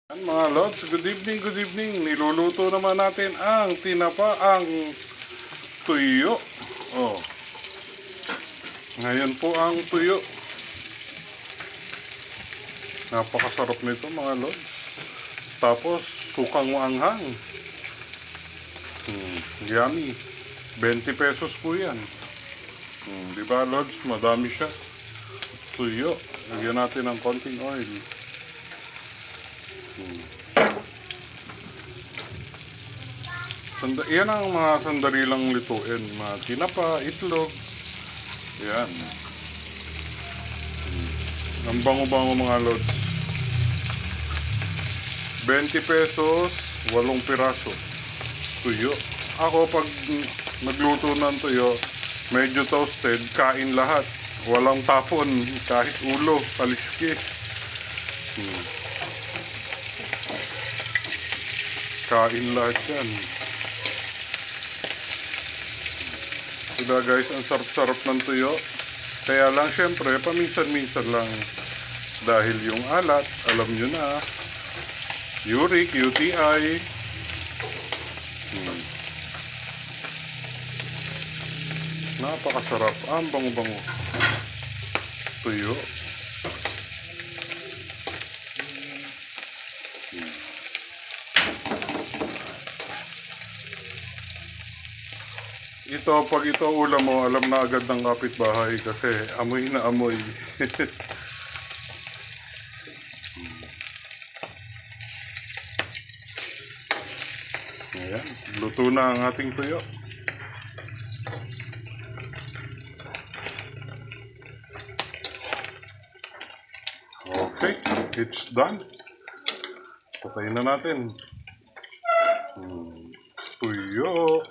Mga lods, good evening, good evening. Niluluto naman natin ang tinapaang tuyo. Oh. Ngayon po ang tuyo. Napakasarap nito mga lods. Tapos sukang maanghang. Yummy. 20 pesos po yan. Diba lods, madami siya. Tuyo. Lagyan natin ng konting oil. Yan ang mga sandali lang lutuin. Mga tinapa, itlog. Yan. Ang bango-bango mga lods. 20 pesos, 8 piraso. Tuyo. Ako pag nagluto ng tuyo, medyo toasted, kain lahat. Walang tapon, kahit ulo, kaliskis. Kain lahat yan. Diba guys, ang sarap-sarap ng tuyo. Kaya lang syempre, paminsan-minsan lang. Dahil yung alat, alam nyo na. Uric, UTI. Napakasarap. Ang bango-bango. Tuyo. Ito, pag ito ulam mo, alam na agad ng kapitbahay kasi amoy na amoy. Ayan, luto na ang ating tuyo. Okay, it's done. Patayin na natin. Tuyo.